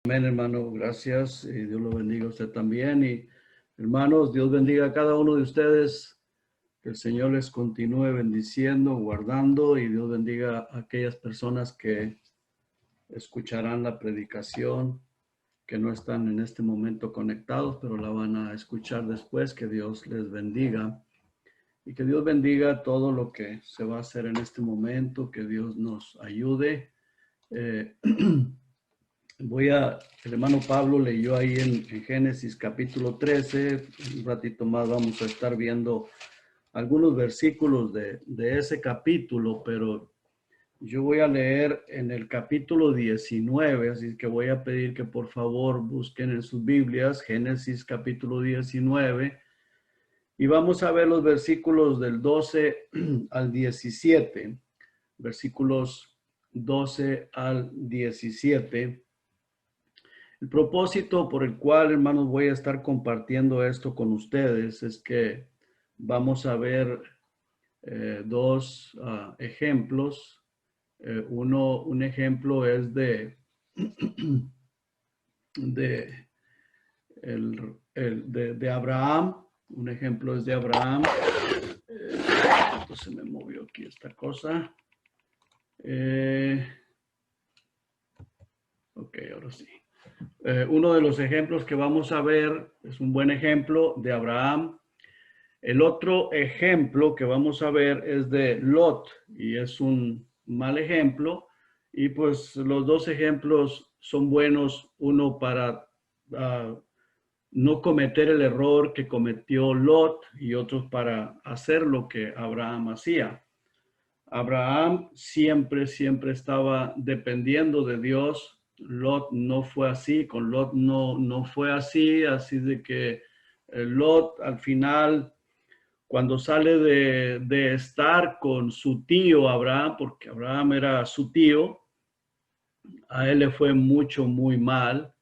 Amén, hermano, gracias y Dios lo bendiga a usted también. Y hermanos, Dios bendiga a cada uno de ustedes, que el Señor les continúe bendiciendo, guardando y Dios bendiga a aquellas personas que escucharán la predicación, que no están en este momento conectados, pero la van a escuchar después. Que Dios les bendiga y que Dios bendiga todo lo que se va a hacer en este momento, que Dios nos ayude. El hermano Pablo leyó ahí en Génesis capítulo 13, un ratito más vamos a estar viendo algunos versículos de ese capítulo, pero yo voy a leer en el capítulo 19, así que voy a pedir que por favor busquen en sus Biblias Génesis capítulo 19 y vamos a ver los versículos del 12 al 17, versículos 12 al 17. El propósito por el cual, hermanos, voy a estar compartiendo esto con ustedes es que vamos a ver dos ejemplos. Un ejemplo es de, de Abraham. Un ejemplo es de Abraham. Se me movió aquí esta cosa. Ok, ahora sí. Uno de los ejemplos que vamos a ver es un buen ejemplo de Abraham. El otro ejemplo que vamos a ver es de Lot y es un mal ejemplo. Y pues los dos ejemplos son buenos, uno para no cometer el error que cometió Lot y otros para hacer lo que Abraham hacía. Abraham siempre estaba dependiendo de Dios. Lot no fue así, con Lot no fue así de que Lot al final, cuando sale de estar con su tío Abraham, porque Abraham era su tío, a él le fue muy mal,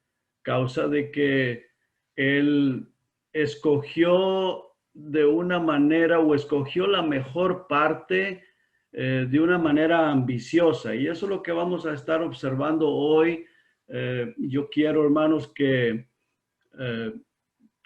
causa de que él escogió de una manera o escogió la mejor parte de una manera ambiciosa. Y eso es lo que vamos a estar observando hoy. Yo quiero, hermanos, que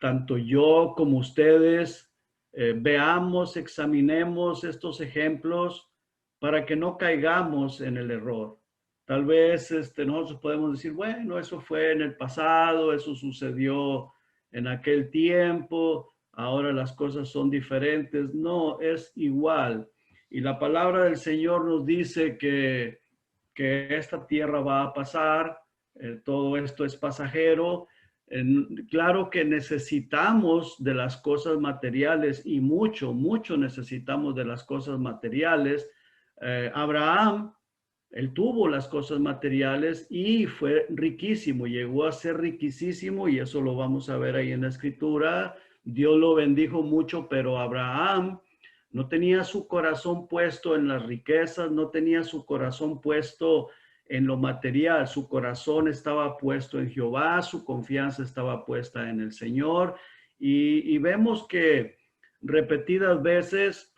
tanto yo como ustedes veamos, examinemos estos ejemplos para que no caigamos en el error. Tal vez nosotros podemos decir, bueno, eso fue en el pasado, eso sucedió en aquel tiempo, ahora las cosas son diferentes. No, es igual. Y la palabra del Señor nos dice que esta tierra va a pasar, todo esto es pasajero. Claro que necesitamos de las cosas materiales y mucho necesitamos de las cosas materiales. Abraham, él tuvo las cosas materiales y fue riquísimo, llegó a ser riquísimo y eso lo vamos a ver ahí en la escritura. Dios lo bendijo mucho, pero Abraham no tenía su corazón puesto en las riquezas, no tenía su corazón puesto en lo material, su corazón estaba puesto en Jehová, su confianza estaba puesta en el Señor y vemos que repetidas veces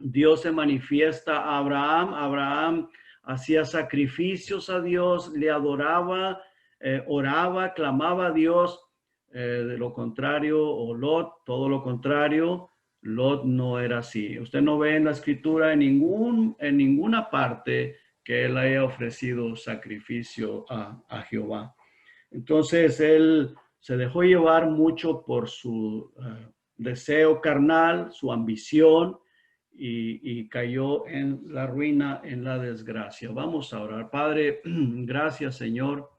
Dios se manifiesta a Abraham. Abraham hacía sacrificios a Dios, le adoraba, oraba, clamaba a Dios. De lo contrario, o Lot, todo lo contrario, Lot no era así. Usted no ve en la escritura en ninguna parte que él haya ofrecido sacrificio a Jehová. Entonces él se dejó llevar mucho por su deseo carnal, su ambición, y cayó en la ruina, en la desgracia. Vamos a orar. Padre, gracias, Señor.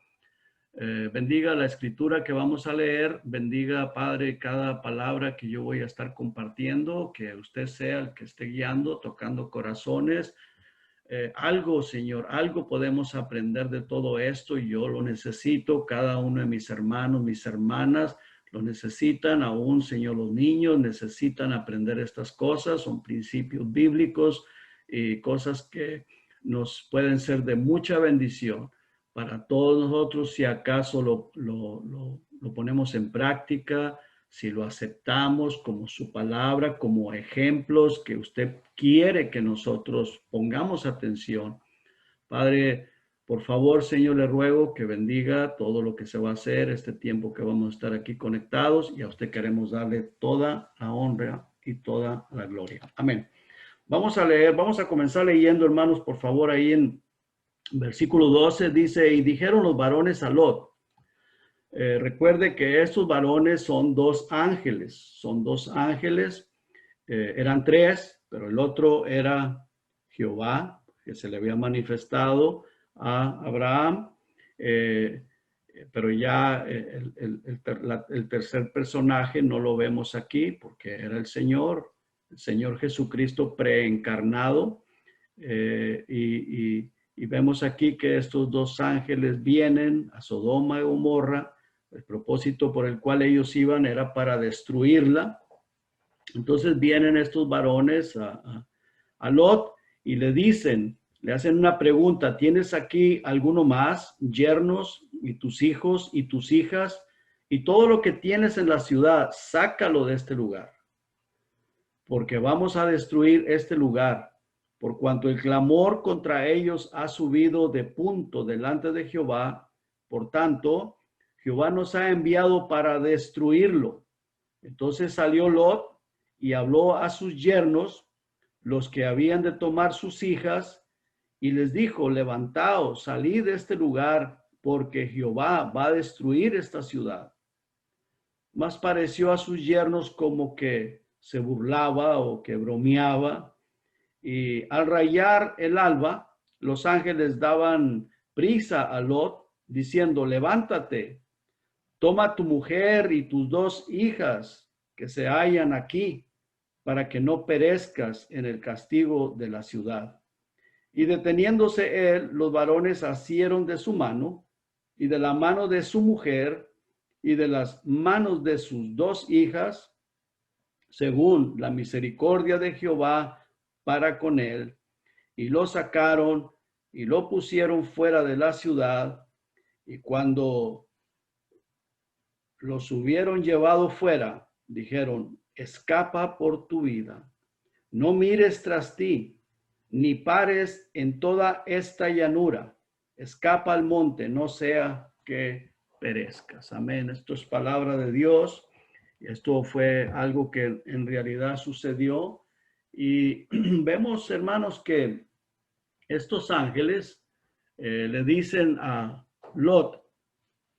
Bendiga la escritura que vamos a leer. Bendiga, Padre, cada palabra que yo voy a estar compartiendo. Que usted sea el que esté guiando, tocando corazones. Algo, Señor, algo podemos aprender de todo esto y yo lo necesito. Cada uno de mis hermanos, mis hermanas lo necesitan. Aún, Señor, los niños necesitan aprender estas cosas. Son principios bíblicos y cosas que nos pueden ser de mucha bendición para todos nosotros si acaso lo ponemos en práctica, si lo aceptamos como su palabra, como ejemplos que usted quiere que nosotros pongamos atención. Padre, Por favor, Señor, le ruego que bendiga todo lo que se va a hacer, este tiempo que vamos a estar aquí conectados, y a usted queremos darle toda la honra y toda la gloria. Amén. Vamos a leer, vamos a comenzar leyendo, hermanos, por favor, ahí en versículo 12 dice, y dijeron los varones a Lot. Recuerde que estos varones son dos ángeles, eran tres, pero el otro era Jehová, que se le había manifestado a Abraham, pero ya el tercer personaje no lo vemos aquí porque era el Señor Jesucristo preencarnado, y vemos aquí que estos dos ángeles vienen a Sodoma y Gomorra. El propósito por el cual ellos iban era para destruirla. Entonces vienen estos varones a Lot y le dicen, le hacen una pregunta, ¿tienes aquí alguno más, yernos y tus hijos y tus hijas y todo lo que tienes en la ciudad? Sácalo de este lugar, porque vamos a destruir este lugar, por cuanto el clamor contra ellos ha subido de punto delante de Jehová. Por tanto, Jehová nos ha enviado para destruirlo. Entonces salió Lot y habló a sus yernos, los que habían de tomar sus hijas, y les dijo, levantaos, salid de este lugar, porque Jehová va a destruir esta ciudad. Mas pareció a sus yernos como que se burlaba o que bromeaba, y al rayar el alba, los ángeles daban prisa a Lot, diciendo, levántate, toma tu mujer y tus dos hijas que se hallan aquí, para que no perezcas en el castigo de la ciudad. Y deteniéndose él, los varones asieron de su mano y de la mano de su mujer y de las manos de sus dos hijas, según la misericordia de Jehová para con él, y lo sacaron y lo pusieron fuera de la ciudad. Y cuando los hubieron llevado fuera, dijeron, escapa por tu vida, no mires tras ti, ni pares en toda esta llanura, escapa al monte, no sea que perezcas. Amén. Esto es palabra de Dios. Esto fue algo que en realidad sucedió. Y vemos, hermanos, que estos ángeles le dicen a Lot,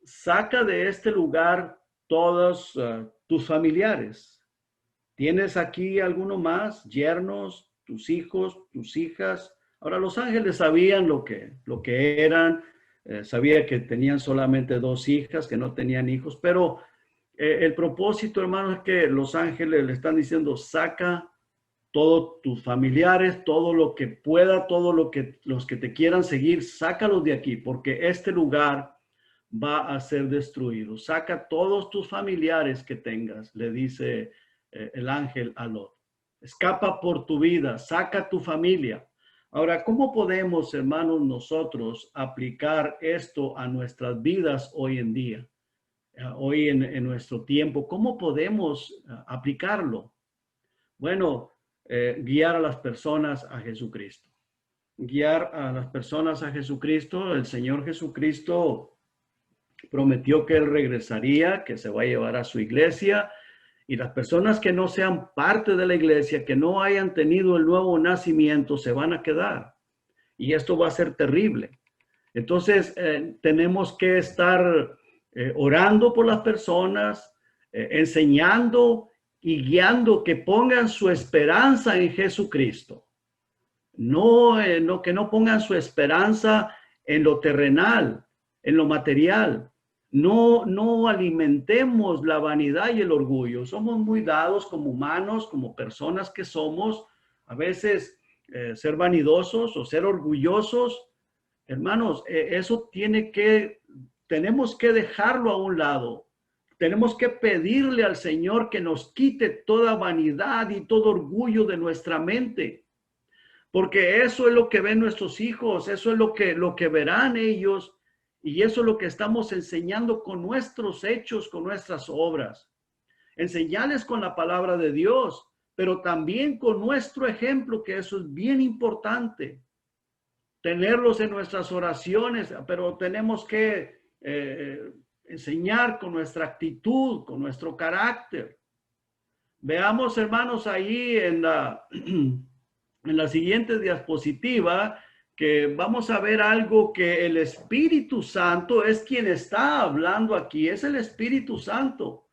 saca de este lugar todos tus familiares. ¿Tienes aquí alguno más? Yernos, tus hijos, tus hijas. Ahora, los ángeles sabían lo que eran, sabía que tenían solamente dos hijas, que no tenían hijos, pero el propósito, hermano, es que los ángeles le están diciendo, saca todos tus familiares, todo lo que pueda, los que te quieran seguir, sácalos de aquí, porque este lugar va a ser destruido. Saca todos tus familiares que tengas, le dice el ángel a Lot. Escapa por tu vida, saca tu familia. Ahora, ¿cómo podemos, hermanos, nosotros aplicar esto a nuestras vidas hoy en día? Hoy en nuestro tiempo, ¿cómo podemos aplicarlo? Bueno, guiar a las personas a Jesucristo. Guiar a las personas a Jesucristo. El Señor Jesucristo prometió que Él regresaría, que se va a llevar a su iglesia, y las personas que no sean parte de la iglesia, que no hayan tenido el nuevo nacimiento, se van a quedar. Y esto va a ser terrible. Entonces, tenemos que estar orando por las personas, enseñando y guiando que pongan su esperanza en Jesucristo. Que no pongan su esperanza en lo terrenal, en lo material. No alimentemos la vanidad y el orgullo. Somos muy dados como humanos, como personas que somos, a veces ser vanidosos o ser orgullosos. Hermanos, eso tenemos que dejarlo a un lado. Tenemos que pedirle al Señor que nos quite toda vanidad y todo orgullo de nuestra mente. Porque eso es lo que ven nuestros hijos, eso es lo que verán ellos, y eso es lo que estamos enseñando con nuestros hechos, con nuestras obras. Enseñarles con la palabra de Dios, pero también con nuestro ejemplo, que eso es bien importante. tenerlos en nuestras oraciones, pero tenemos que enseñar con nuestra actitud, con nuestro carácter. Veamos, hermanos, ahí en la siguiente diapositiva, que vamos a ver algo que el Espíritu Santo es quien está hablando aquí, es el Espíritu Santo.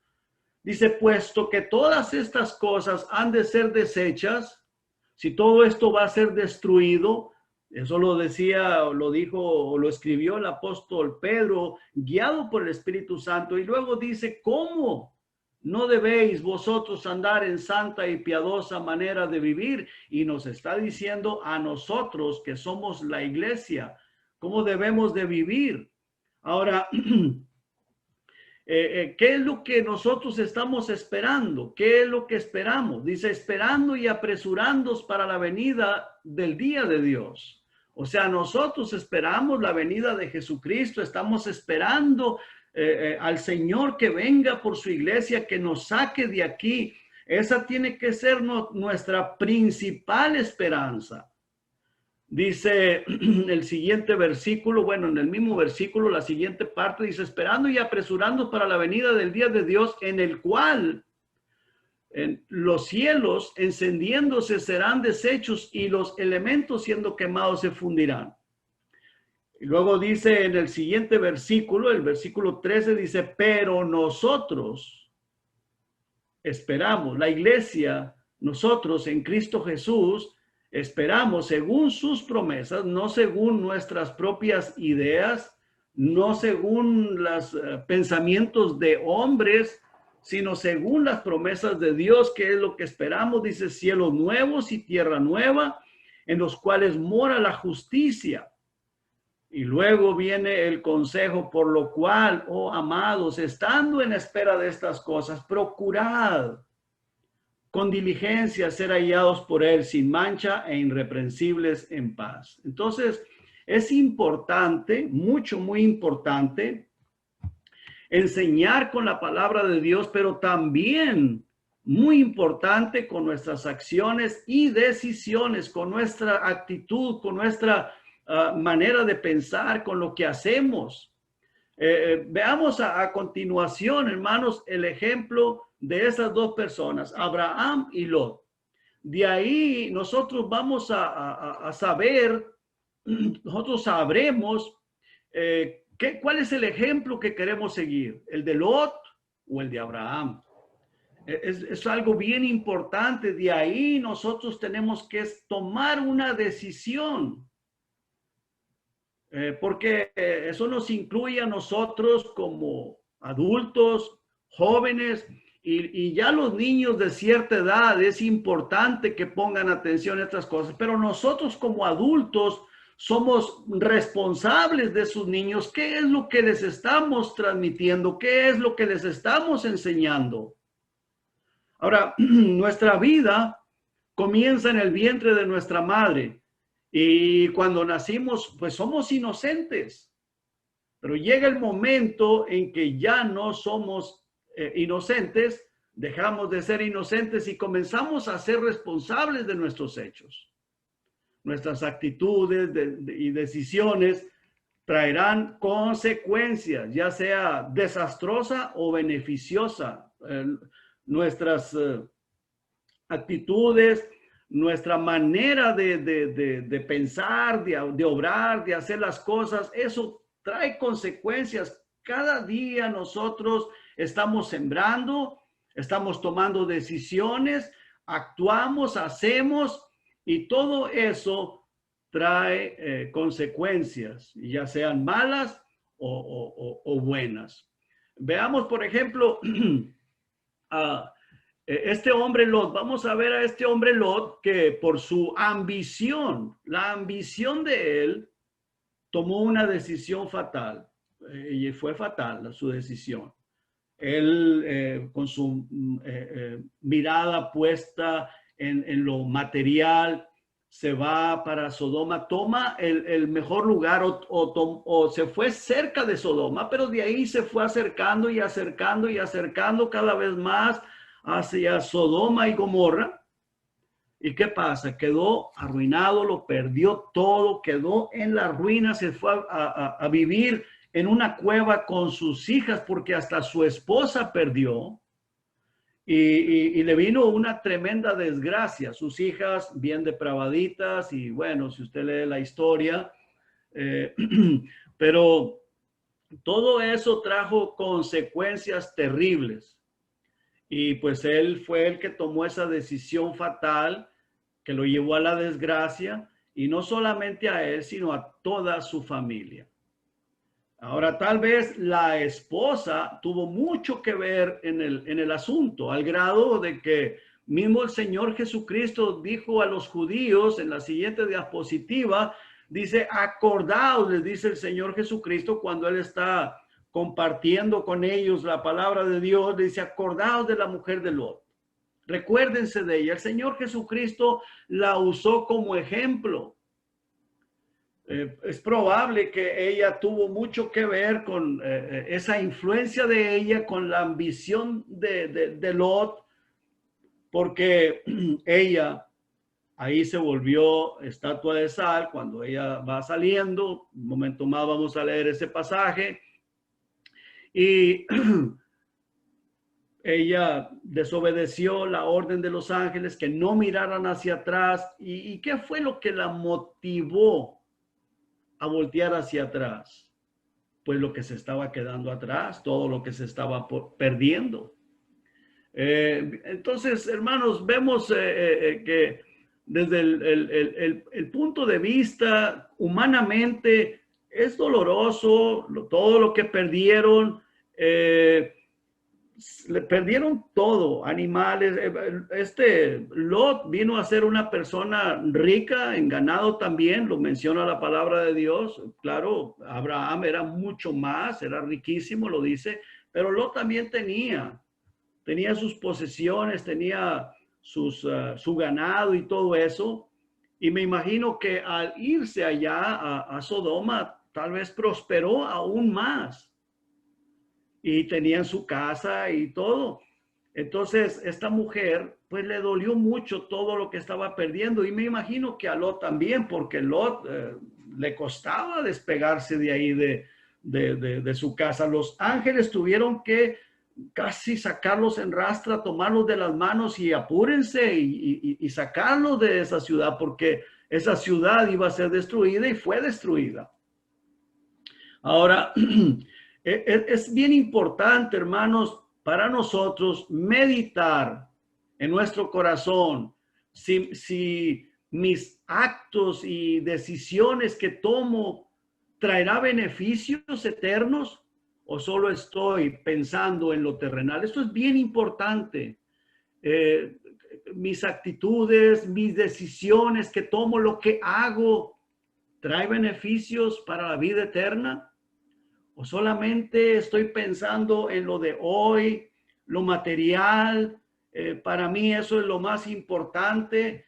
Dice, puesto que todas estas cosas han de ser deshechas, si todo esto va a ser destruido, eso lo decía, lo dijo, o lo escribió el apóstol Pedro, guiado por el Espíritu Santo, y luego dice, ¿cómo no debéis vosotros andar en santa y piadosa manera de vivir? Y nos está diciendo a nosotros que somos la iglesia, ¿cómo debemos de vivir? Ahora, ¿qué es lo que nosotros estamos esperando? ¿Qué es lo que esperamos? Dice, esperando y apresurándonos para la venida del día de Dios. O sea, nosotros esperamos la venida de Jesucristo, estamos esperando al Señor que venga por su iglesia, que nos saque de aquí. Esa tiene que ser nuestra principal esperanza. Dice el siguiente versículo, bueno, en el mismo versículo, la siguiente parte dice, esperando y apresurando para la venida del día de Dios, en el cual los cielos encendiéndose serán deshechos y los elementos siendo quemados se fundirán. Y luego dice en el siguiente versículo, el versículo 13 dice, pero nosotros esperamos, la iglesia, nosotros en Cristo Jesús, esperamos según sus promesas, no según nuestras propias ideas, no según los pensamientos de hombres, sino según las promesas de Dios, que es lo que esperamos. Dice, cielos nuevos y tierra nueva, en los cuales mora la justicia. Y luego viene el consejo, por lo cual, oh amados, estando en espera de estas cosas, procurad con diligencia ser hallados por él sin mancha e irreprensibles en paz. Entonces, es importante, muy importante, enseñar con la palabra de Dios, pero también muy importante con nuestras acciones y decisiones, con nuestra actitud, con nuestra manera de pensar, con lo que hacemos. Veamos a continuación, hermanos, el ejemplo de esas dos personas, Abraham y Lot. De ahí nosotros vamos a saber, nosotros sabremos cuál es el ejemplo que queremos seguir, el de Lot o el de Abraham. Es algo bien importante. De ahí nosotros tenemos que tomar una decisión. Porque eso nos incluye a nosotros como adultos, jóvenes, y ya los niños de cierta edad es importante que pongan atención a estas cosas, pero nosotros como adultos somos responsables de sus niños. ¿Qué es lo que les estamos transmitiendo? ¿Qué es lo que les estamos enseñando? Ahora, nuestra vida comienza en el vientre de nuestra madre. Y cuando nacimos, pues somos inocentes, pero llega el momento en que ya no somos inocentes, dejamos de ser inocentes y comenzamos a ser responsables de nuestros hechos. Nuestras actitudes y decisiones traerán consecuencias, ya sea desastrosa o beneficiosa. Nuestras actitudes, nuestra manera de pensar, de obrar, de hacer las cosas, eso trae consecuencias. Cada día nosotros estamos sembrando, estamos tomando decisiones, actuamos, hacemos, y todo eso trae consecuencias, ya sean malas o buenas. Veamos, por ejemplo, este hombre Lot. Vamos a ver a este hombre Lot que por su ambición, la ambición de él, tomó una decisión fatal, y fue fatal su decisión. Él con su mirada puesta en lo material, se va para Sodoma, toma el mejor lugar o se fue cerca de Sodoma, pero de ahí se fue acercando y acercando y acercando cada vez más hacia Sodoma y Gomorra. ¿Y qué pasa? Quedó arruinado, lo perdió todo, quedó en la ruina, se fue a vivir en una cueva con sus hijas porque hasta su esposa perdió. Y le vino una tremenda desgracia. Sus hijas bien depravaditas y bueno, si usted lee la historia, eh, pero todo eso trajo consecuencias terribles. Y pues él fue el que tomó esa decisión fatal que lo llevó a la desgracia y no solamente a él, sino a toda su familia. Ahora, tal vez la esposa tuvo mucho que ver en el asunto, al grado de que mismo el Señor Jesucristo dijo a los judíos en la siguiente diapositiva, dice, acordaos, les dice el Señor Jesucristo cuando Él está compartiendo con ellos la palabra de Dios, dice, acordaos de la mujer de Lot. Recuérdense de ella. El Señor Jesucristo la usó como ejemplo. Es probable que ella tuvo mucho que ver con esa influencia de ella, con la ambición de Lot, porque ella ahí se volvió estatua de sal cuando ella va saliendo. Un momento más vamos a leer ese pasaje. Y ella desobedeció la orden de los ángeles que no miraran hacia atrás. ¿Y qué fue lo que la motivó a voltear hacia atrás? Pues lo que se estaba quedando atrás, todo lo que se estaba perdiendo. Entonces, hermanos, vemos que desde el punto de vista humanamente es doloroso todo lo que perdieron. Le perdieron todo, animales. Lot vino a ser una persona rica en ganado también, lo menciona la palabra de Dios. Claro, Abraham era mucho más, era riquísimo, lo dice, pero Lot también tenía sus posesiones, tenía su ganado y todo eso. Y me imagino que al irse allá a Sodoma, tal vez prosperó aún más. Y tenían su casa y todo. Entonces, esta mujer, pues le dolió mucho todo lo que estaba perdiendo. Y me imagino que a Lot también, porque Lot le costaba despegarse de ahí, de su casa. Los ángeles tuvieron que casi sacarlos en rastra, tomarlos de las manos y apúrense y sacarlos de esa ciudad, porque esa ciudad iba a ser destruida y fue destruida. Ahora, es bien importante, hermanos, para nosotros meditar en nuestro corazón si mis actos y decisiones que tomo traerá beneficios eternos o solo estoy pensando en lo terrenal. Esto es bien importante. Mis actitudes, mis decisiones que tomo, lo que hago, ¿trae beneficios para la vida eterna? ¿O solamente estoy pensando en lo de hoy, lo material? Para mí eso es lo más importante.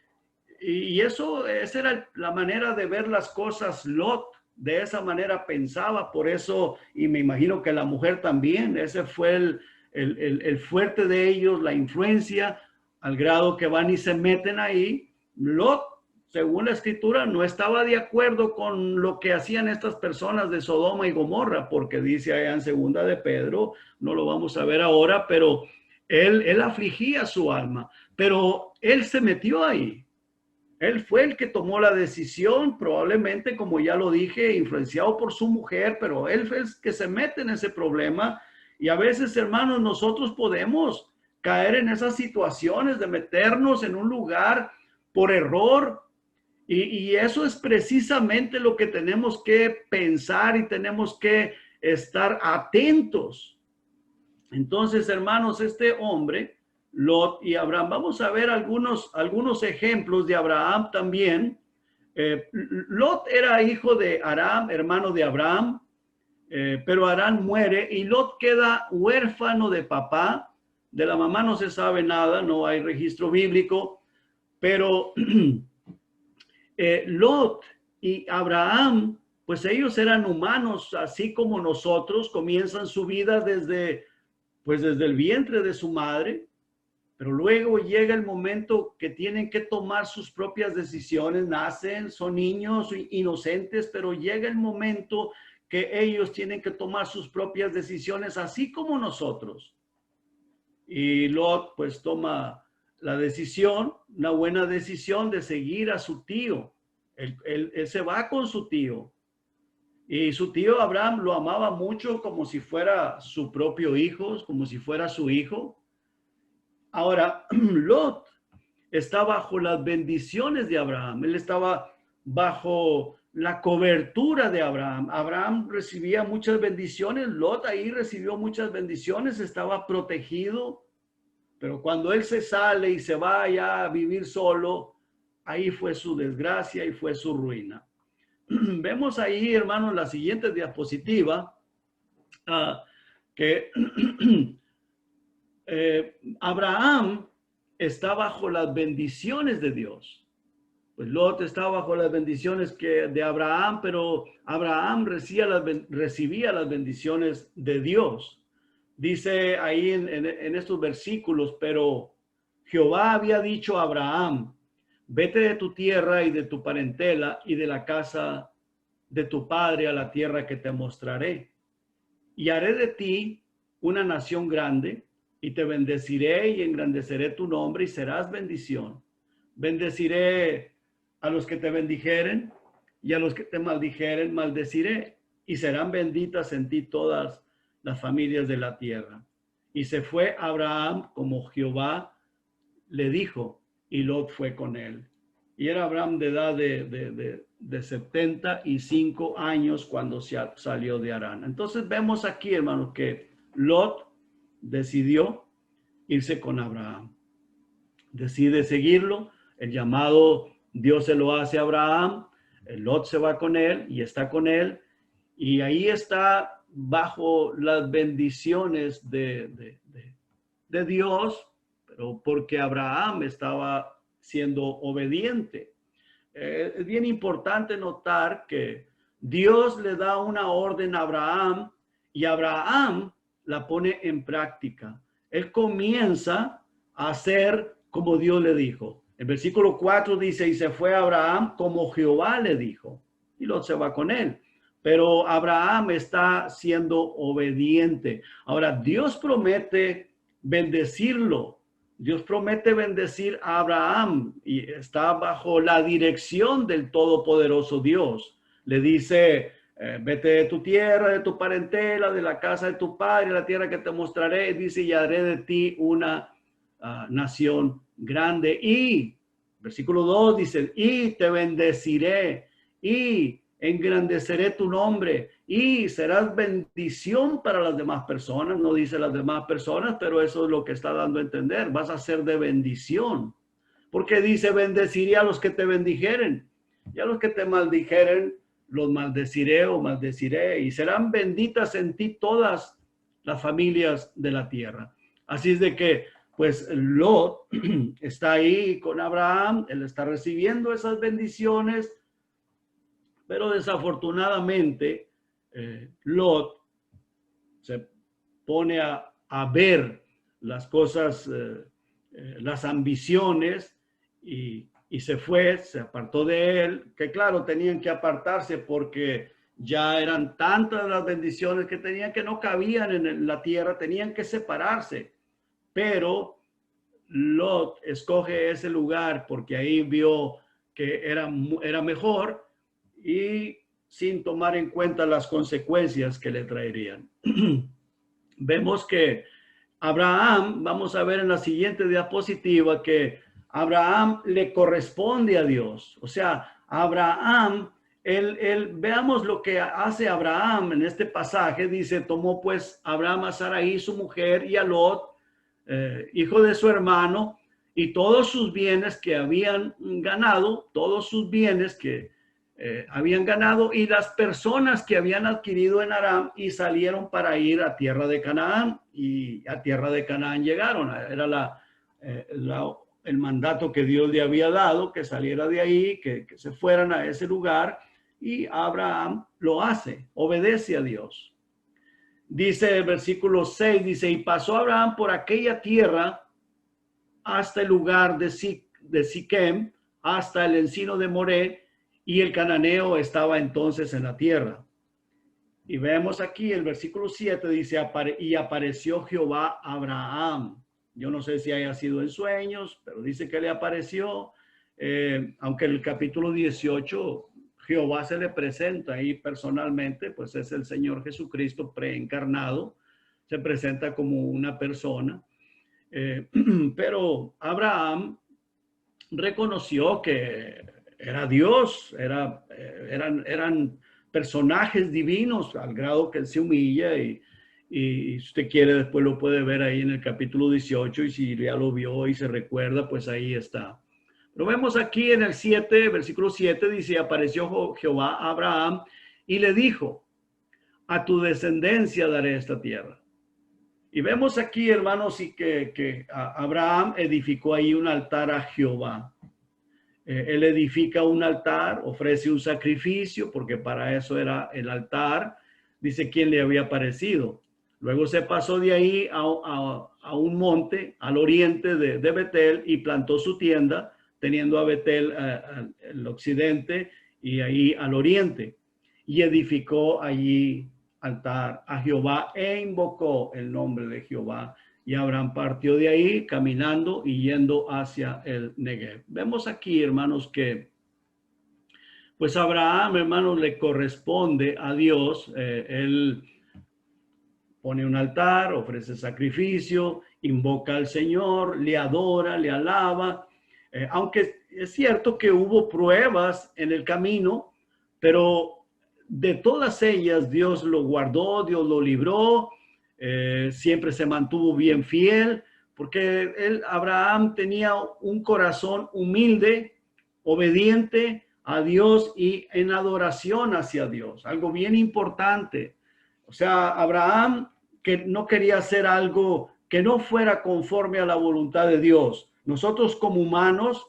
Y esa era la manera de ver las cosas. Lot de esa manera pensaba, por eso, y me imagino que la mujer también, ese fue el fuerte de ellos, la influencia, al grado que van y se meten ahí. Lot, según la escritura, no estaba de acuerdo con lo que hacían estas personas de Sodoma y Gomorra, porque dice allá en segunda de Pedro, no lo vamos a ver ahora, pero él afligía su alma, pero él se metió ahí. Él fue el que tomó la decisión, probablemente, como ya lo dije, influenciado por su mujer, pero él fue el que se mete en ese problema. Y a veces, hermanos, nosotros podemos caer en esas situaciones de meternos en un lugar por error. Y eso es precisamente lo que tenemos que pensar y tenemos que estar atentos. Entonces, hermanos, este hombre, Lot y Abraham, vamos a ver algunos ejemplos de Abraham también. Lot era hijo de Aram, hermano de Abraham, pero Aram muere y Lot queda huérfano de papá. De la mamá no se sabe nada, no hay registro bíblico, pero Lot y Abraham, pues ellos eran humanos, así como nosotros, comienzan su vida desde el vientre de su madre. Pero luego llega el momento que tienen que tomar sus propias decisiones, nacen, son niños inocentes, pero llega el momento que ellos tienen que tomar sus propias decisiones, así como nosotros. Y Lot pues toma la decisión, una buena decisión de seguir a su tío. Él se va con su tío. Y su tío Abraham lo amaba mucho como si fuera su propio hijo, como si fuera su hijo. Ahora, Lot está bajo las bendiciones de Abraham. Él estaba bajo la cobertura de Abraham. Abraham recibía muchas bendiciones. Lot ahí recibió muchas bendiciones. Estaba protegido. Pero cuando él se sale y se va ya a vivir solo, ahí fue su desgracia y fue su ruina. Vemos ahí, hermanos, la siguiente diapositiva, que Abraham está bajo las bendiciones de Dios. Pues Lot está bajo las bendiciones de Abraham, pero Abraham recibía las bendiciones de Dios. Dice ahí en estos versículos, pero Jehová había dicho a Abraham, vete de tu tierra y de tu parentela y de la casa de tu padre a la tierra que te mostraré. Y haré de ti una nación grande y te bendeciré y engrandeceré tu nombre y serás bendición. Bendeciré a los que te bendijeren y a los que te maldijeren maldeciré y serán benditas en ti todas las familias de la tierra. Y se fue Abraham como Jehová le dijo, y Lot fue con él. Y era Abraham de edad de 75 años cuando se salió de Harán. Entonces vemos aquí, hermanos, que Lot decidió irse con Abraham. Decide seguirlo. El llamado Dios se lo hace a Abraham. Lot se va con él y está con él. Y ahí está bajo las bendiciones de Dios, pero porque Abraham estaba siendo obediente. Es bien importante notar que Dios le da una orden a Abraham y Abraham la pone en práctica. Él comienza a hacer como Dios le dijo. El versículo 4 dice, y se fue Abraham como Jehová le dijo. Y Lot se va con él. Pero Abraham está siendo obediente. Ahora, Dios promete bendecirlo. Dios promete bendecir a Abraham y está bajo la dirección del Todopoderoso Dios. Le dice, vete de tu tierra, de tu parentela, de la casa de tu padre, la tierra que te mostraré. Dice, y haré de ti una nación grande. Y, versículo 2 dice, y te bendeciré y engrandeceré tu nombre y serás bendición para las demás personas. No dice las demás personas, pero eso es lo que está dando a entender. Vas a ser de bendición. Porque dice, bendeciré a los que te bendijeren y a los que te maldijeren, los maldeciré o maldeciré y serán benditas en ti todas las familias de la tierra. Así es de que, pues, Lot está ahí con Abraham, él está recibiendo esas bendiciones. Pero desafortunadamente, Lot se pone a ver las cosas, las ambiciones y se fue, se apartó de él, que claro, tenían que apartarse porque ya eran tantas las bendiciones que tenían que no cabían en la tierra, tenían que separarse. Pero Lot escoge ese lugar porque ahí vio que era mejor y sin tomar en cuenta las consecuencias que le traerían. Vemos que Abraham, vamos a ver en la siguiente diapositiva, que Abraham le corresponde a Dios. O sea, Abraham, veamos lo que hace Abraham en este pasaje. Dice, tomó pues Abraham a Sarai, su mujer, y a Lot, hijo de su hermano, y todos sus bienes que habían ganado, todos sus bienes que habían ganado y las personas que habían adquirido en Aram y salieron para ir a tierra de Canaán y a tierra de Canaán llegaron. Era el mandato que Dios le había dado, que saliera de ahí, que se fueran a ese lugar y Abraham lo hace, obedece a Dios. Dice el versículo 6, dice, y pasó Abraham por aquella tierra hasta el lugar de Siquem, hasta el encino de Moré, y el cananeo estaba entonces en la tierra. Y vemos aquí el versículo 7 dice, y apareció Jehová a Abraham. Yo no sé si haya sido en sueños, pero dice que le apareció, aunque en el capítulo 18 Jehová se le presenta ahí personalmente, pues es el Señor Jesucristo preencarnado, se presenta como una persona. Pero Abraham reconoció que era Dios, eran personajes divinos, al grado que él se humilla, y si usted quiere después lo puede ver ahí en el capítulo 18, y si ya lo vio y se recuerda, pues ahí está. Lo vemos aquí en el 7, versículo 7, dice, apareció Jehová a Abraham y le dijo, a tu descendencia daré esta tierra. Y vemos aquí, hermanos, y que Abraham edificó ahí un altar a Jehová. Él edifica un altar, ofrece un sacrificio, porque para eso era el altar. Dice quién le había aparecido. Luego se pasó de ahí a un monte al oriente de Betel y plantó su tienda, teniendo a Betel al occidente y ahí al oriente. Y edificó allí altar a Jehová e invocó el nombre de Jehová. Y Abraham partió de ahí caminando y yendo hacia el Negev. Vemos aquí, hermanos, que pues Abraham, hermanos, le corresponde a Dios. Él pone un altar, ofrece sacrificio, invoca al Señor, le adora, le alaba. Aunque es cierto que hubo pruebas en el camino, pero de todas ellas Dios lo guardó, Dios lo libró. Siempre se mantuvo bien fiel, porque Abraham tenía un corazón humilde, obediente a Dios y en adoración hacia Dios. Algo bien importante. O sea, Abraham que no quería hacer algo que no fuera conforme a la voluntad de Dios. Nosotros como humanos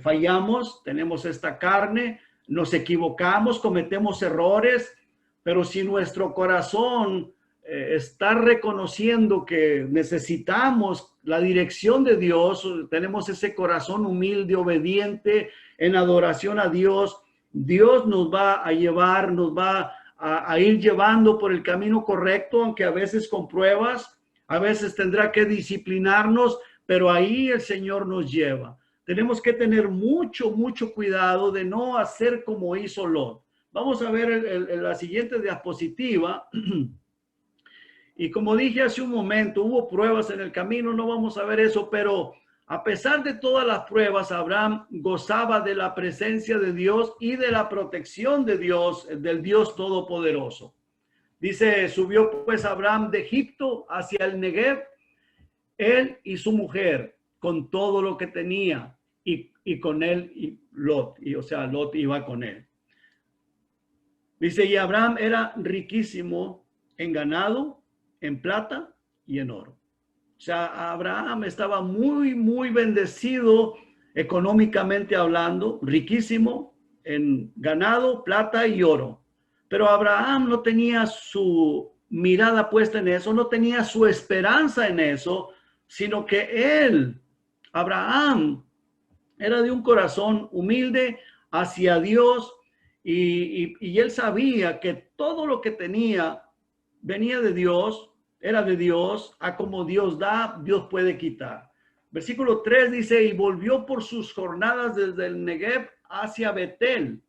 fallamos, tenemos esta carne, nos equivocamos, cometemos errores, pero si nuestro corazón está reconociendo que necesitamos la dirección de Dios, tenemos ese corazón humilde, obediente, en adoración a Dios, Dios nos va a llevar, nos va a ir llevando por el camino correcto, aunque a veces con pruebas, a veces tendrá que disciplinarnos, pero ahí el Señor nos lleva. Tenemos que tener mucho cuidado de no hacer como hizo Lot. Vamos a ver la siguiente diapositiva. Y como dije hace un momento, hubo pruebas en el camino, no vamos a ver eso, pero a pesar de todas las pruebas, Abraham gozaba de la presencia de Dios y de la protección de Dios, del Dios Todopoderoso. Dice, subió pues Abraham de Egipto hacia el Negev, él y su mujer, con todo lo que tenía, y con él y Lot, o sea, Lot iba con él. Dice, y Abraham era riquísimo en ganado, en plata y en oro. O sea, Abraham estaba muy bendecido económicamente hablando, riquísimo en ganado, plata y oro. Pero Abraham no tenía su mirada puesta en eso, no tenía su esperanza en eso, sino que él, Abraham, era de un corazón humilde hacia Dios y él sabía que todo lo que tenía venía de Dios, era de Dios, a como Dios da, Dios puede quitar. Versículo 3 dice, y volvió por sus jornadas desde el Negev hacia Betel,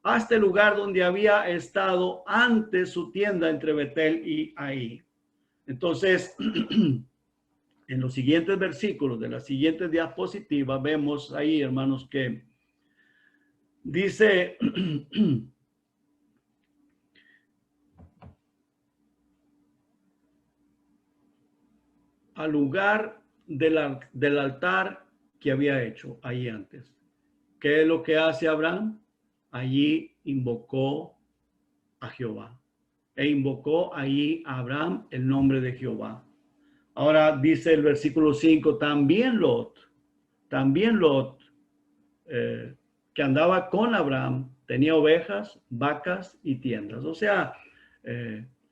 hasta el lugar donde había estado antes su tienda entre Betel y Ahí. Entonces, en los siguientes versículos de la siguiente diapositiva, vemos ahí, hermanos, que dice... al lugar del altar que había hecho ahí antes. ¿Qué es lo que hace Abraham? Allí invocó a Jehová. E invocó allí a Abraham el nombre de Jehová. Ahora dice el versículo 5, también Lot, que andaba con Abraham, tenía ovejas, vacas y tiendas. O sea,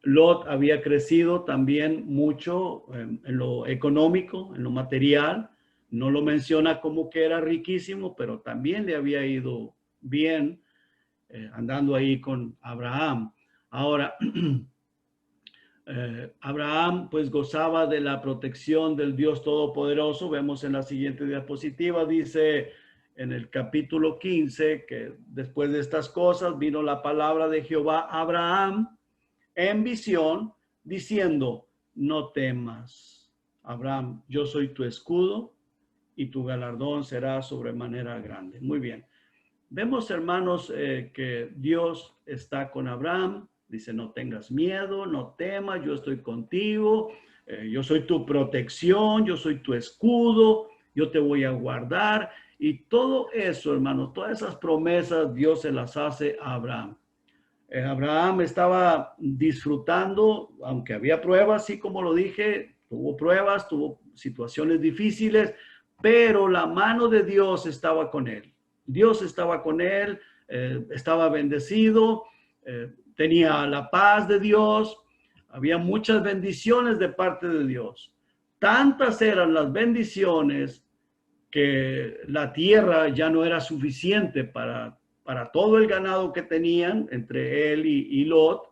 Lot había crecido también mucho en lo económico, en lo material, No lo menciona como que era riquísimo, pero también le había ido bien andando ahí con Abraham. Ahora, Abraham pues gozaba de la protección del Dios Todopoderoso. Vemos en la siguiente diapositiva, dice en el capítulo 15 que después de estas cosas vino la palabra de Jehová a Abraham en visión diciendo, no temas, Abraham, yo soy tu escudo y tu galardón será sobremanera grande. Muy bien. Vemos, hermanos, que Dios está con Abraham. Dice, no tengas miedo, no temas, yo estoy contigo, yo soy tu protección, yo soy tu escudo, yo te voy a guardar. Y todo eso, hermanos, todas esas promesas Dios se las hace a Abraham. Abraham estaba disfrutando, aunque había pruebas, sí, como lo dije, tuvo pruebas, tuvo situaciones difíciles, pero la mano de Dios estaba con él. Dios estaba con él, estaba bendecido, tenía la paz de Dios, había muchas bendiciones de parte de Dios. Tantas eran las bendiciones que la tierra ya no era suficiente para todo el ganado que tenían entre él y Lot.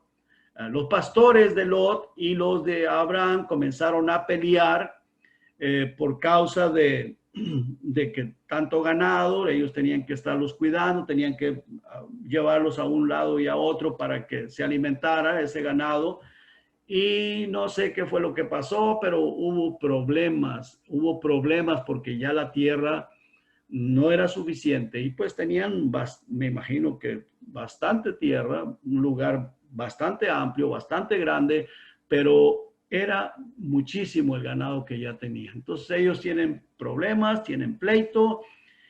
Los pastores de Lot y los de Abraham comenzaron a pelear por causa de que tanto ganado, ellos tenían que estarlos cuidando, tenían que llevarlos a un lado y a otro para que se alimentara ese ganado. Y no sé qué fue lo que pasó, pero hubo problemas porque ya la tierra no era suficiente y pues tenían, me imagino que bastante tierra, un lugar bastante amplio, bastante grande, pero era muchísimo el ganado que ya tenían. Entonces ellos tienen problemas, tienen pleito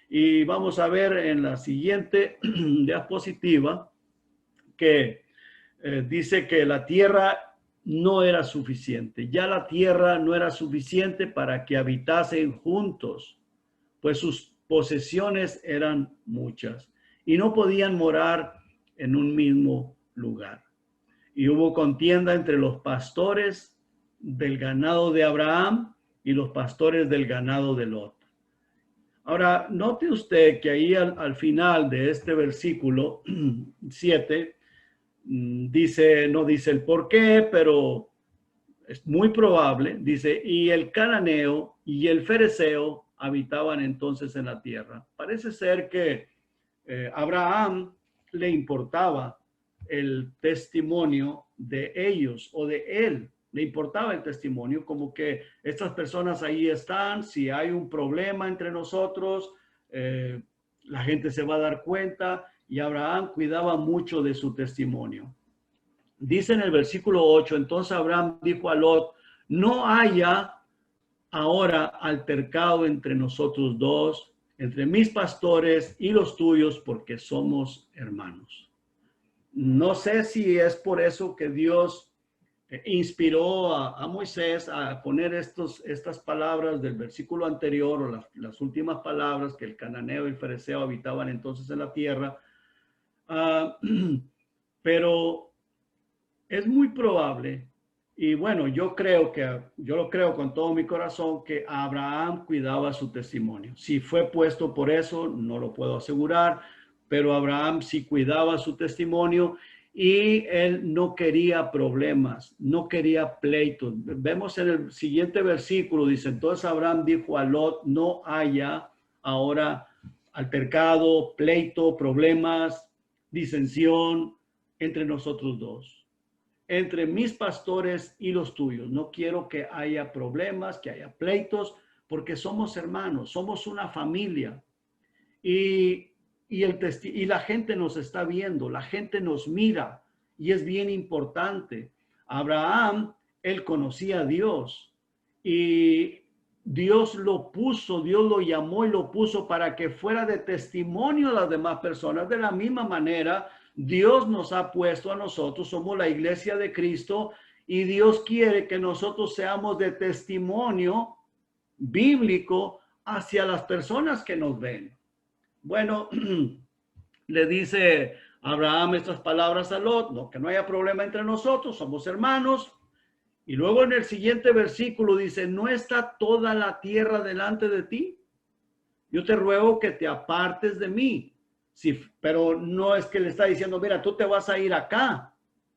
y vamos a ver en la siguiente diapositiva que dice que la tierra no era suficiente. Ya la tierra no era suficiente para que habitasen juntos, pues sus posesiones eran muchas y no podían morar en un mismo lugar. Y hubo contienda entre los pastores del ganado de Abraham y los pastores del ganado de Lot. Ahora, note usted que ahí al final de este versículo 7, dice, no dice el por qué, pero es muy probable, dice, y el cananeo y el fereceo habitaban entonces en la tierra. Parece ser que Abraham le importaba el testimonio de ellos o de él, le importaba el testimonio, como que estas personas ahí están, si hay un problema entre nosotros, la gente se va a dar cuenta, y Abraham cuidaba mucho de su testimonio. Dice en el versículo 8, entonces Abraham dijo a Lot, no haya ahora altercado entre nosotros dos, entre mis pastores y los tuyos, porque somos hermanos. No sé si es por eso que Dios inspiró a Moisés a poner estas palabras del versículo anterior, o las últimas palabras, que el cananeo y el fereceo habitaban entonces en la tierra. Pero es muy probable, y bueno, yo lo creo con todo mi corazón, que Abraham cuidaba su testimonio. Si fue puesto por eso, no lo puedo asegurar, pero Abraham sí cuidaba su testimonio y él no quería problemas, no quería pleitos. Vemos en el siguiente versículo, dice, entonces Abraham dijo a Lot, no haya ahora altercado, pleito, problemas, disensión entre nosotros dos, entre mis pastores y los tuyos. No quiero que haya problemas, que haya pleitos, porque somos hermanos, somos una familia. Y la gente nos está viendo, la gente nos mira, y es bien importante. Abraham, él conocía a Dios, y Dios lo puso, Dios lo llamó y lo puso para que fuera de testimonio a las demás personas. De la misma manera, Dios nos ha puesto a nosotros, somos la iglesia de Cristo, y Dios quiere que nosotros seamos de testimonio bíblico hacia las personas que nos ven. Bueno, le dice Abraham estas palabras a Lot, no, que no haya problema entre nosotros, somos hermanos. Y luego en el siguiente versículo dice, ¿no está toda la tierra delante de ti? yo te ruego que te apartes de mí. Sí, pero no es que le está diciendo, mira, tú te vas a ir acá,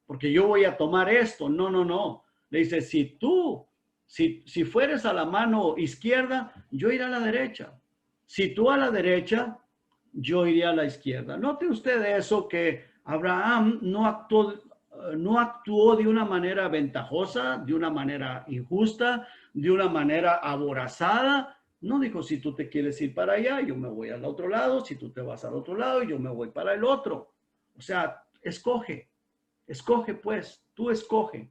porque yo voy a tomar esto. No, no, no. Le dice, si fueres a la mano izquierda, yo iré a la derecha. Si tú a la derecha, yo iré a la izquierda. Note usted eso, que Abraham no actuó de una manera ventajosa, de una manera injusta, de una manera aborazada. No dijo, si tú te quieres ir para allá, yo me voy al otro lado. Si tú te vas al otro lado, yo me voy para el otro. O sea, escoge pues, tú escoge.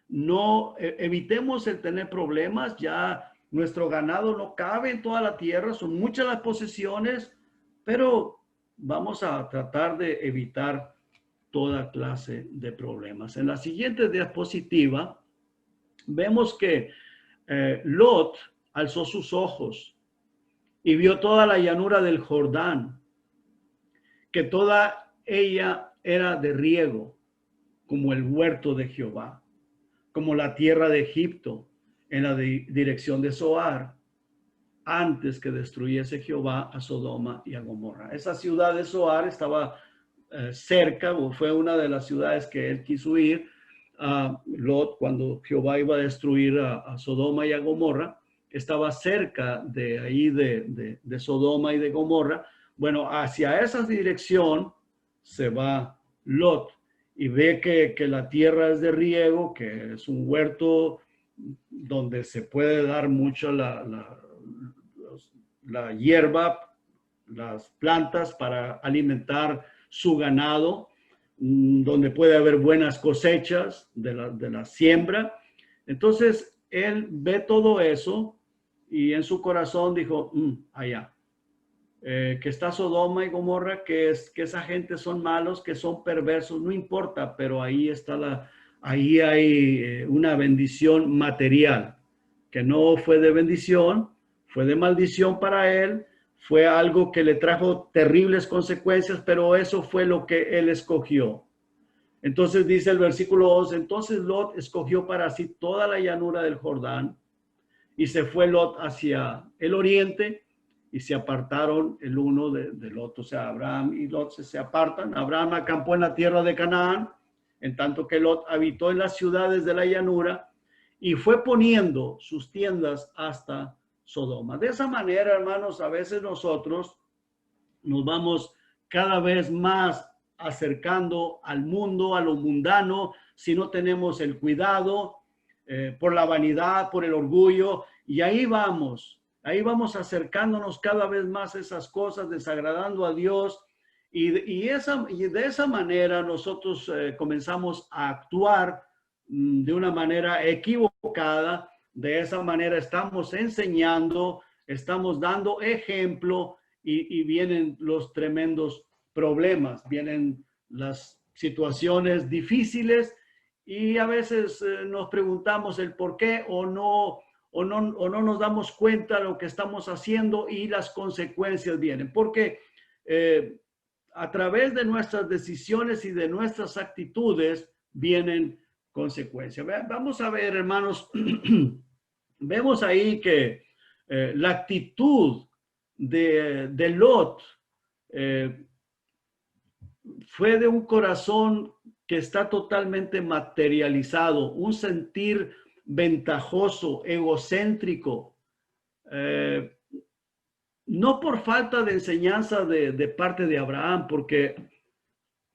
No, evitemos el tener problemas. Ya nuestro ganado no cabe en toda la tierra, son muchas las posesiones, pero vamos a tratar de evitar toda clase de problemas. En la siguiente diapositiva vemos que Lot alzó sus ojos y vio toda la llanura del Jordán, que toda ella era de riego, como el huerto de Jehová, como la tierra de Egipto, en la dirección de Zoar, antes que destruyese Jehová a Sodoma y a Gomorra. Esa ciudad de Zoar estaba cerca, o fue una de las ciudades que él quiso ir a Lot cuando Jehová iba a destruir a Sodoma y a Gomorra. Estaba cerca de ahí de Sodoma y de Gomorra. Bueno, hacia esa dirección se va Lot y ve que la tierra es de riego, que es un huerto donde se puede dar mucho la hierba, las plantas para alimentar su ganado, donde puede haber buenas cosechas de la siembra. Entonces, él ve todo eso y en su corazón dijo, allá, que está Sodoma y Gomorra, que esa gente son malos, que son perversos, no importa, pero ahí ahí hay una bendición material, que no fue de bendición, fue de maldición para él, fue algo que le trajo terribles consecuencias, pero eso fue lo que él escogió. Entonces dice el versículo 11, entonces Lot escogió para sí toda la llanura del Jordán y se fue Lot hacia el oriente y se apartaron el uno del otro. O sea, Abraham y Lot se apartan. Abraham acampó en la tierra de Canaán, en tanto que Lot habitó en las ciudades de la llanura y fue poniendo sus tiendas hasta Sodoma. De esa manera, hermanos, a veces nosotros nos vamos cada vez más acercando al mundo, a lo mundano, si no tenemos el cuidado, por la vanidad, por el orgullo, y ahí vamos acercándonos cada vez más a esas cosas, desagradando a Dios, y de esa manera nosotros comenzamos a actuar de una manera equivocada. De esa manera estamos enseñando, estamos dando ejemplo, y vienen los tremendos problemas, vienen las situaciones difíciles, y a veces nos preguntamos el por qué o no nos damos cuenta de lo que estamos haciendo y las consecuencias vienen. Porque a través de nuestras decisiones y de nuestras actitudes vienen consecuencias. Vamos a ver, hermanos, vemos ahí que la actitud de Lot fue de un corazón que está totalmente materializado, un sentir ventajoso, egocéntrico, no por falta de enseñanza de parte de Abraham, porque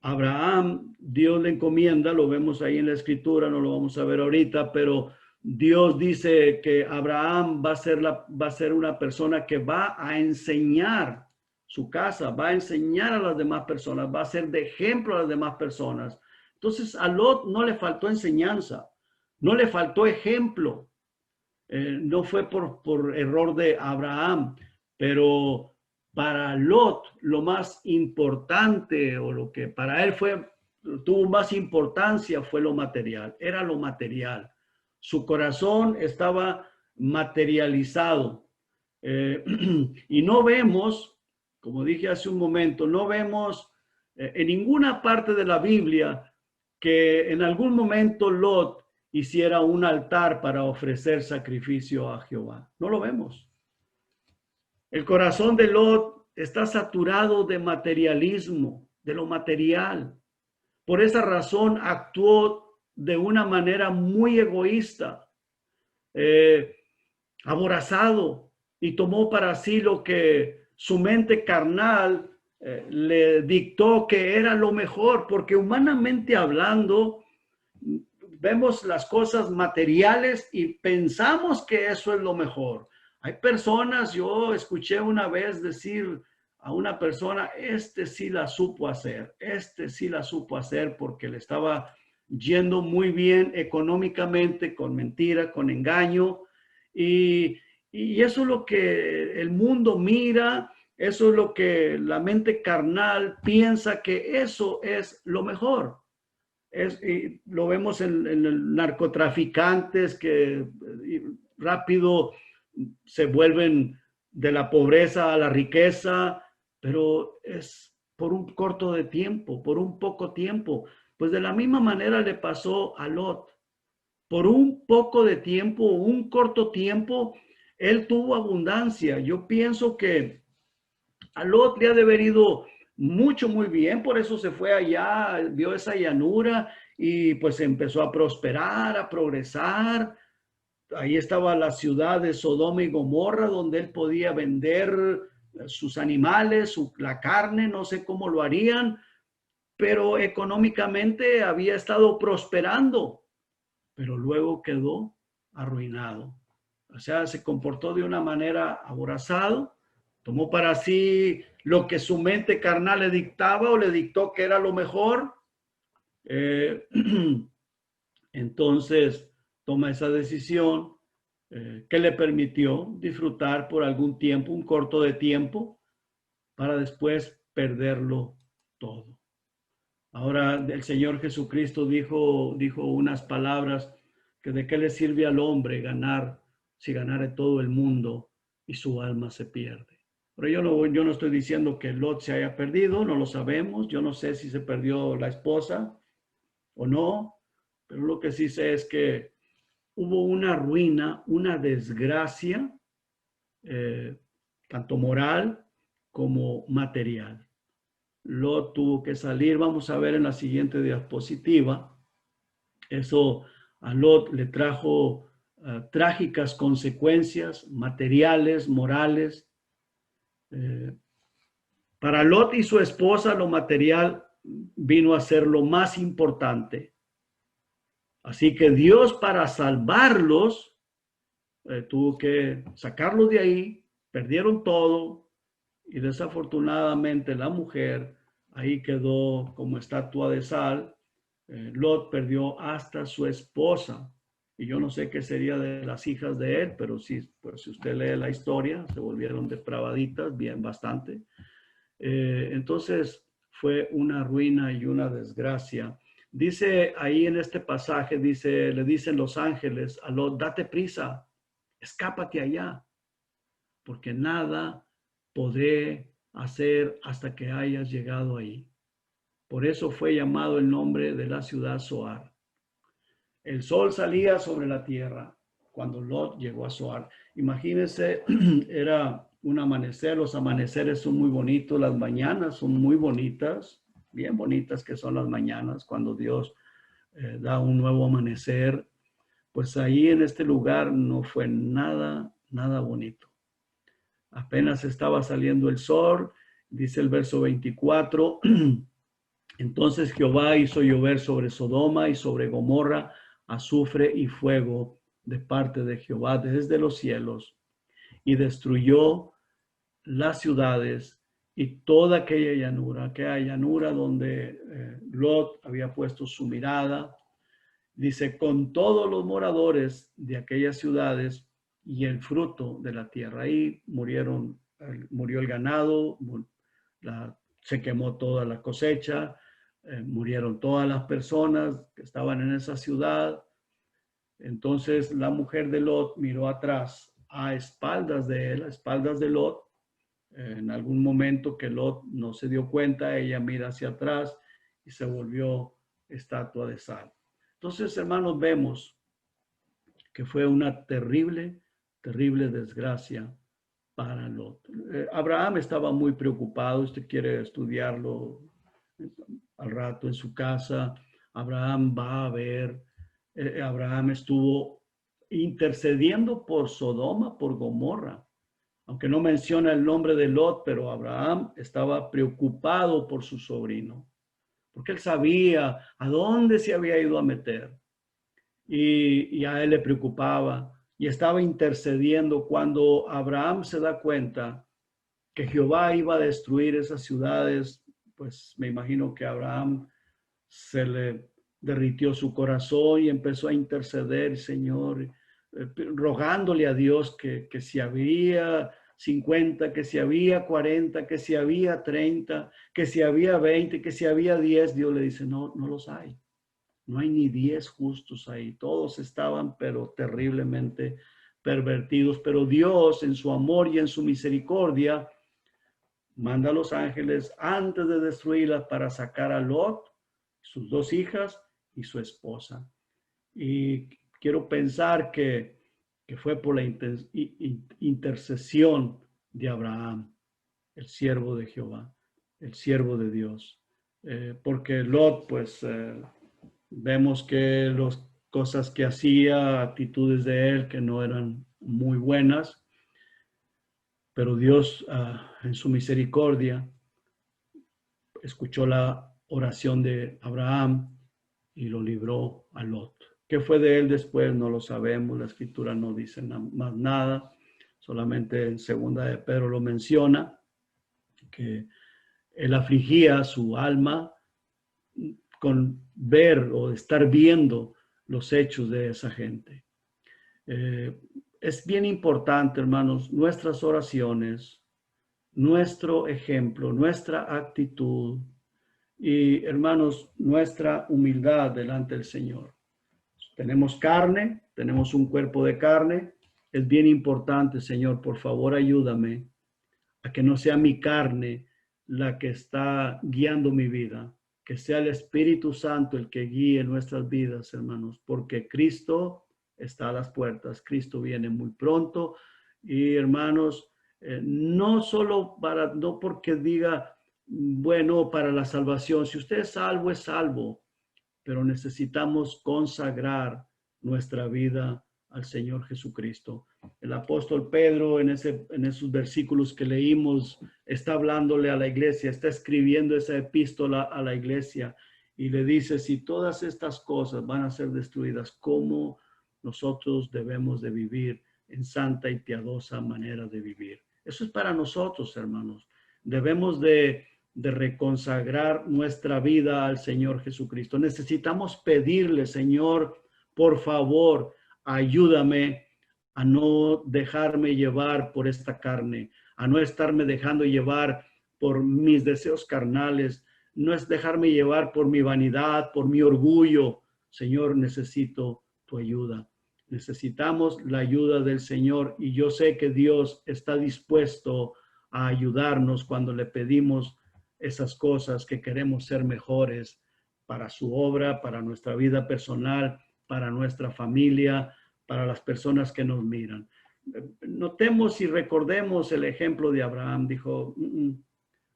Abraham, Dios le encomienda, lo vemos ahí en la escritura, no lo vamos a ver ahorita, pero Dios dice que Abraham va a ser una persona que va a enseñar su casa, va a enseñar a las demás personas, va a ser de ejemplo a las demás personas. Entonces a Lot no le faltó enseñanza, no le faltó ejemplo. No fue por error de Abraham, pero para Lot lo más importante, o lo que para él tuvo más importancia, fue lo material, era lo material. Su corazón estaba materializado. Y no vemos, como dije hace un momento, no vemos en ninguna parte de la Biblia que en algún momento Lot hiciera un altar para ofrecer sacrificio a Jehová. No lo vemos. El corazón de Lot está saturado de materialismo, de lo material. Por esa razón actuó de una manera muy egoísta, eh, aborazado, y tomó para sí lo que su mente carnal le dictó que era lo mejor, porque humanamente hablando, vemos las cosas materiales y pensamos que eso es lo mejor. Hay personas, yo escuché una vez decir a una persona, este sí la supo hacer, este sí la supo hacer porque le estaba yendo muy bien económicamente, con mentira, con engaño, y, y eso es lo que el mundo mira, eso es lo que la mente carnal piensa que eso es lo mejor. Y lo vemos en el narcotraficantes que rápido se vuelven de la pobreza a la riqueza, pero es por un corto de tiempo, por un poco tiempo. Pues de la misma manera le pasó a Lot. Por un poco de tiempo, un corto tiempo, él tuvo abundancia. Yo pienso que a Lot le ha de haber ido mucho, muy bien, por eso se fue allá, vio esa llanura y pues empezó a prosperar, a progresar. Ahí estaba la ciudad de Sodoma y Gomorra, donde él podía vender sus animales, la carne, no sé cómo lo harían, pero económicamente había estado prosperando, pero luego quedó arruinado. O sea, se comportó de una manera aborazado, tomó para sí lo que su mente carnal le dictaba o le dictó que era lo mejor. Eh, entonces toma esa decisión que le permitió disfrutar por algún tiempo, un corto de tiempo, para después perderlo todo. Ahora el Señor Jesucristo dijo unas palabras que de qué le sirve al hombre ganar si ganare todo el mundo y su alma se pierde. Pero yo no estoy diciendo que Lot se haya perdido, no lo sabemos. Yo no sé si se perdió la esposa o no, pero lo que sí sé es que hubo una ruina, una desgracia, eh, tanto moral como material. Lot tuvo que salir. Vamos a ver en la siguiente diapositiva. Eso a Lot le trajo trágicas consecuencias materiales, morales. Eh, para Lot y su esposa lo material vino a ser lo más importante. Así que Dios, para salvarlos, tuvo que sacarlos de ahí, perdieron todo, y desafortunadamente la mujer ahí quedó como estatua de sal. Lot perdió hasta su esposa, y yo no sé qué sería de las hijas de él, pero sí, pues si usted lee la historia, se volvieron depravaditas, bien bastante. Entonces fue una ruina y una desgracia. Dice ahí en este pasaje, le dicen los ángeles a Lot, date prisa, escápate allá, porque nada podré hacer hasta que hayas llegado ahí. Por eso fue llamado el nombre de la ciudad Zoar. El sol salía sobre la tierra cuando Lot llegó a Zoar. Imagínense, era un amanecer. Los amaneceres son muy bonitos, las mañanas son muy bonitas, bien bonitas que son las mañanas cuando Dios da un nuevo amanecer. Pues ahí en este lugar no fue nada, nada bonito. Apenas estaba saliendo el sol, dice el verso 24. Entonces Jehová hizo llover sobre Sodoma y sobre Gomorra azufre y fuego de parte de Jehová desde los cielos, y destruyó las ciudades y toda aquella llanura donde Lot había puesto su mirada. Dice, con todos los moradores de aquellas ciudades y el fruto de la tierra. Ahí murió el ganado, se quemó toda la cosecha, murieron todas las personas que estaban en esa ciudad. Entonces la mujer de Lot miró atrás, a espaldas de él, a espaldas de Lot. En algún momento que Lot no se dio cuenta, ella mira hacia atrás y se volvió estatua de sal. Entonces, hermanos, vemos que fue una terrible, terrible desgracia para Lot. Abraham estaba muy preocupado. Usted quiere estudiarlo al rato en su casa. Abraham va a ver. Abraham estuvo intercediendo por Sodoma, por Gomorra. Aunque no menciona el nombre de Lot, pero Abraham estaba preocupado por su sobrino, porque él sabía a dónde se había ido a meter y a él le preocupaba y estaba intercediendo. Cuando Abraham se da cuenta que Jehová iba a destruir esas ciudades, pues me imagino que a Abraham se le derritió su corazón y empezó a interceder, Señor, rogándole a Dios que si había 50, que si había 40, que si había 30, que si había 20, que si había 10. Dios le dice, no, no los hay. No hay ni 10 justos ahí. Todos estaban, pero terriblemente pervertidos. Pero Dios, en su amor y en su misericordia, manda a los ángeles antes de destruirlas para sacar a Lot, sus 2 hijas y su esposa. Y quiero pensar que fue por la intercesión de Abraham, el siervo de Jehová, el siervo de Dios. Porque Lot, pues, vemos que las cosas que hacía, actitudes de él que no eran muy buenas, pero Dios en su misericordia escuchó la oración de Abraham y lo libró a Lot. ¿Qué fue de él después? No lo sabemos, la escritura no dice más nada, solamente en segunda de Pedro lo menciona, que él afligía su alma con ver o estar viendo los hechos de esa gente. Es bien importante, hermanos, nuestras oraciones, nuestro ejemplo, nuestra actitud y, hermanos, nuestra humildad delante del Señor. Tenemos carne, tenemos un cuerpo de carne. Es bien importante, Señor, por favor, ayúdame a que no sea mi carne la que está guiando mi vida, que sea el Espíritu Santo el que guíe nuestras vidas, hermanos, porque Cristo está a las puertas, Cristo viene muy pronto y, hermanos, no solo para, no porque diga, bueno, para la salvación, si usted es salvo, pero necesitamos consagrar nuestra vida al Señor Jesucristo. El apóstol Pedro en esos versículos que leímos está hablándole a la iglesia, está escribiendo esa epístola a la iglesia y le dice, si todas estas cosas van a ser destruidas, ¿cómo nosotros debemos de vivir en santa y piadosa manera de vivir? Eso es para nosotros, hermanos. Debemos de reconsagrar nuestra vida al Señor Jesucristo. Necesitamos pedirle, Señor, por favor, ayúdame a no dejarme llevar por esta carne, a no estarme dejando llevar por mis deseos carnales, no es dejarme llevar por mi vanidad, por mi orgullo. Señor, necesito tu ayuda. Necesitamos la ayuda del Señor y yo sé que Dios está dispuesto a ayudarnos cuando le pedimos esas cosas, que queremos ser mejores para su obra, para nuestra vida personal, para nuestra familia, para las personas que nos miran. Notemos y recordemos el ejemplo de Abraham. Dijo,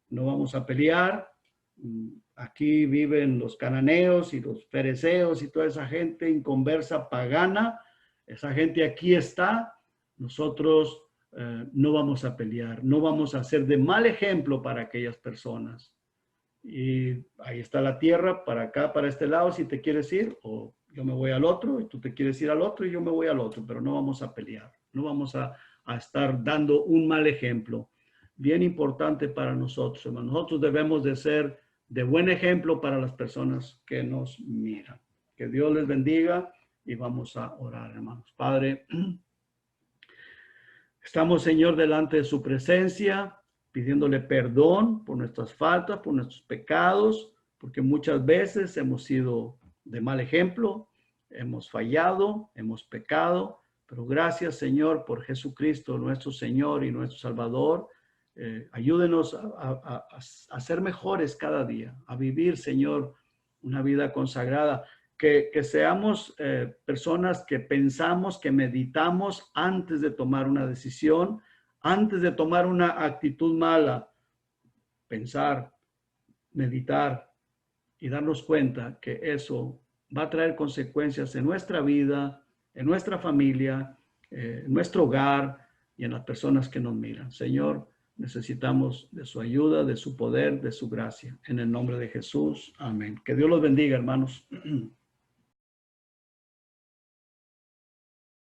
no vamos a pelear. Aquí viven los cananeos y los fereceos y toda esa gente inconversa, pagana. Esa gente aquí está. Nosotros no vamos a pelear, no vamos a hacer de mal ejemplo para aquellas personas. Y ahí está la tierra, para acá, para este lado, si te quieres ir, o yo me voy al otro, y tú te quieres ir al otro, y yo me voy al otro, pero no vamos a pelear, no vamos a estar dando un mal ejemplo. Bien importante para nosotros, hermanos. Nosotros debemos de ser de buen ejemplo para las personas que nos miran. Que Dios les bendiga y vamos a orar, hermanos. Padre, estamos, Señor, delante de su presencia, pidiéndole perdón por nuestras faltas, por nuestros pecados, porque muchas veces hemos sido de mal ejemplo, hemos fallado, hemos pecado, pero gracias, Señor, por Jesucristo, nuestro Señor y nuestro Salvador. Ayúdenos a ser mejores cada día, a vivir, Señor, una vida consagrada. Que seamos personas que pensamos, que meditamos antes de tomar una decisión, antes de tomar una actitud mala, pensar, meditar y darnos cuenta que eso va a traer consecuencias en nuestra vida, en nuestra familia, en nuestro hogar y en las personas que nos miran. Señor, necesitamos de su ayuda, de su poder, de su gracia. En el nombre de Jesús. Amén. Que Dios los bendiga, hermanos.